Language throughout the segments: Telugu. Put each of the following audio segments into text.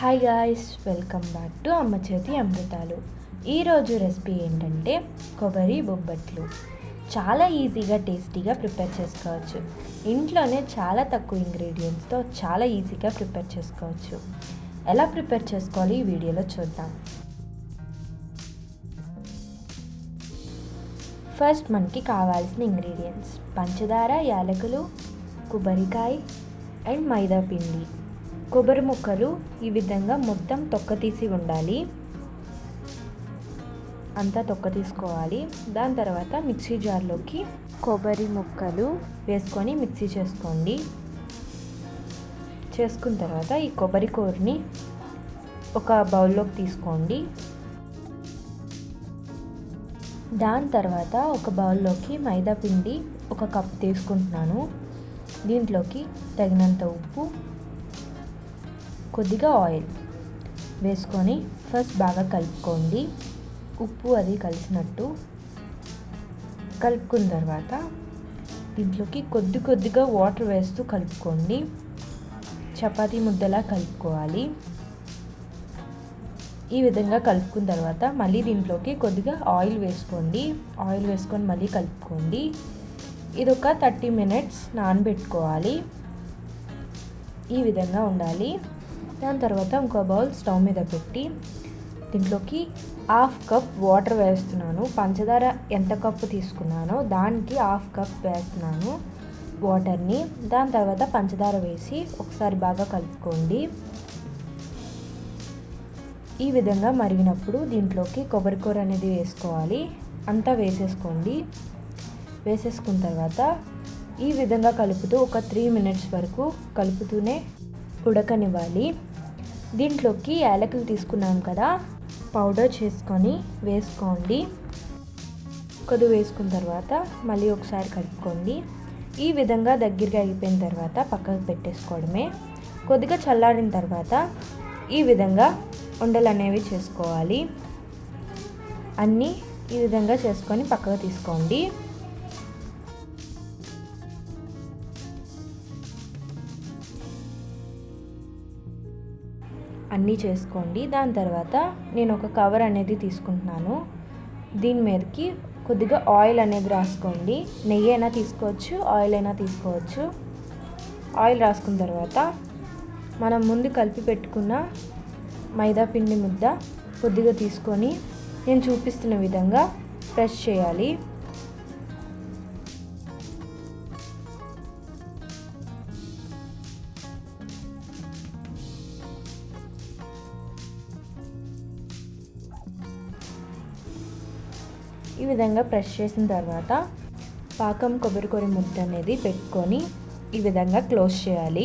Hi guys, welcome back to అమ్మ చేతి అమృతాలు. ఈరోజు రెసిపీ ఏంటంటే కొబ్బరి బొబ్బట్లు. చాలా ఈజీగా టేస్టీగా ప్రిపేర్ చేసుకోవచ్చు. ఇంట్లోనే చాలా తక్కువ ఇంగ్రీడియంట్స్తో చాలా ఈజీగా ప్రిపేర్ చేసుకోవచ్చు. ఎలా ప్రిపేర్ చేసుకోవాలి ఈ వీడియోలో చూద్దాం. ఫస్ట్ మనకి కావాల్సిన ఇంగ్రీడియంట్స్ పంచదార, యాలకులు, కొబ్బరికాయ అండ్ మైదా పిండి. కొబ్బరి ముక్కలు ఈ విధంగా మొత్తం తొక్క తీసి ఉండాలి, అంతా తొక్క తీసుకోవాలి. దాని తర్వాత మిక్సీ జార్లోకి కొబ్బరి ముక్కలు వేసుకొని మిక్సీ చేసుకోండి. చేసుకున్న తర్వాత ఈ కొబ్బరి కూరని ఒక బౌల్లోకి తీసుకోండి. దాని తర్వాత ఒక బౌల్లోకి మైదా పిండి 1 కప్ తీసుకుంటున్నాను. దీంట్లోకి తగినంత ఉప్పు, కొద్దిగా ఆయిల్ వేసుకొని ఫస్ట్ బాగా కలుపుకోండి. ఉప్పు అది కలిసినట్టు కలుపుకున్న తర్వాత దీంట్లోకి కొద్దిగా వాటర్ వేస్తూ కలుపుకోండి. చపాతీ ముద్దలా కలుపుకోవాలి. ఈ విధంగా కలుపుకున్న తర్వాత మళ్ళీ దీంట్లోకి కొద్దిగా ఆయిల్ వేసుకోండి. ఆయిల్ వేసుకొని మళ్ళీ కలుపుకోండి. ఇది ఒక 30 minutes నానబెట్టుకోవాలి. ఈ విధంగా ఉండాలి. దాని తర్వాత ఇంకో బౌల్ స్టవ్ మీద పెట్టి దీంట్లోకి 1/2 కప్ వాటర్ వేస్తున్నాను. పంచదార ఎంత కప్పు తీసుకున్నానో దానికి 1/2 కప్ వేస్తున్నాను వాటర్ని. దాని తర్వాత పంచదార వేసి ఒకసారి బాగా కలుపుకోండి. ఈ విధంగా మరిగినప్పుడు దీంట్లోకి కొబ్బరి కూర అనేది వేసుకోవాలి. అంతా వేసేసుకోండి. వేసేసుకున్న తర్వాత ఈ విధంగా కలుపుతూ ఒక 3 minutes వరకు కలుపుతూనే ఉడకనివ్వాలి. దీంట్లోకి యాలకులు తీసుకున్నాం కదా, పౌడర్ చేసుకొని వేసుకోండి. కొద్దిగా వేసుకున్న తర్వాత మళ్ళీ ఒకసారి కలుపుకోండి. ఈ విధంగా దగ్గరగా అయిపోయిన తర్వాత పక్కకు పెట్టేసుకోవడమే. కొద్దిగా చల్లారిన తర్వాత ఈ విధంగా ఉండలు అనేవి చేసుకోవాలి. అన్నీ ఈ విధంగా చేసుకొని పక్కకు తీసుకోండి. అన్నీ చేసుకోండి. దాని తర్వాత నేను ఒక కవర్ అనేది తీసుకుంటున్నాను. దీని మీదకి కొద్దిగా ఆయిల్ అనేది రాసుకోండి. నెయ్యి అయినా తీసుకోవచ్చు, ఆయిల్ అయినా తీసుకోవచ్చు. ఆయిల్ రాసుకున్న తర్వాత మనం ముందు కలిపి పెట్టుకున్న మైదా పిండి ముద్ద కొద్దిగా తీసుకొని నేను చూపిస్తున్న విధంగా ప్రెస్ చేయాలి. ఈ విధంగా ప్రెస్ చేసిన తర్వాత పాకం కొబ్బరి కూర ముద్ద అనేది పెట్టుకొని ఈ విధంగా క్లోజ్ చేయాలి.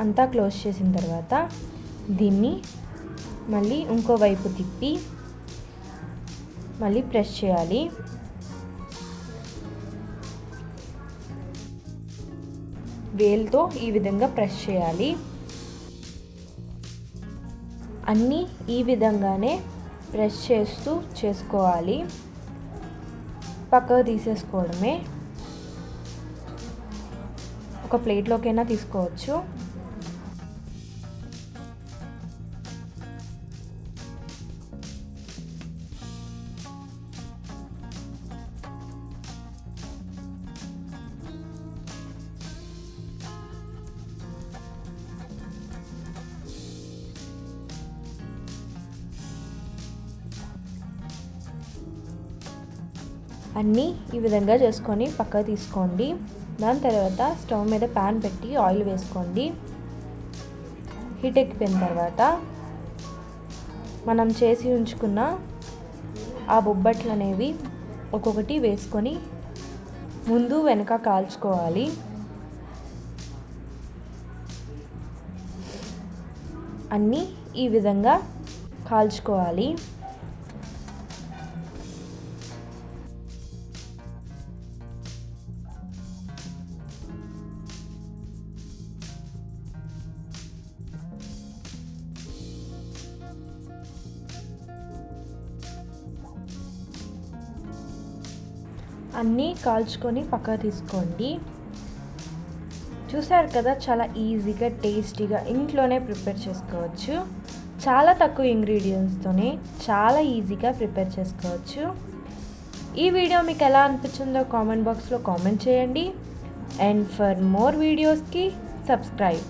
అంతా క్లోజ్ చేసిన తర్వాత దీన్ని మళ్ళీ ఇంకో వైపు తిప్పి మళ్ళీ ప్రెస్ చేయాలి. వేలుతో ఈ విధంగా ప్రెస్ చేయాలి. అన్నీ ఈ విధంగానే ప్రెస్ చేస్తూ చేసుకోవాలి. పక్కకు తీసేసుకోవడమే. ఒక ప్లేట్లోకైనా తీసుకోవచ్చు. అన్నీ ఈ విధంగా చేసుకొని పక్కకు తీసుకోండి. దాని తర్వాత స్టవ్ మీద ప్యాన్ పెట్టి ఆయిల్ వేసుకోండి. హీట్ ఎక్కిపోయిన తర్వాత మనం చేసి ఉంచుకున్న ఆ బొబ్బట్లు అనేవి ఒక్కొక్కటి వేసుకొని ముందు వెనక కాల్చుకోవాలి. అన్నీ ఈ విధంగా కాల్చుకోవాలి. అన్నీ కాల్చుకొని పక్కకు తీసుకోండి. చూసారు కదా, చాలా ఈజీగా టేస్టీగా ఇంట్లోనే ప్రిపేర్ చేసుకోవచ్చు. చాలా తక్కువ ఇంగ్రీడియంట్స్తోనే చాలా ఈజీగా ప్రిపేర్ చేసుకోవచ్చు. ఈ వీడియో మీకు ఎలా అనిపించిందో కామెంట్ బాక్స్లో కామెంట్ చేయండి. అండ్ ఫర్ మోర్ వీడియోస్కి సబ్స్క్రైబ్.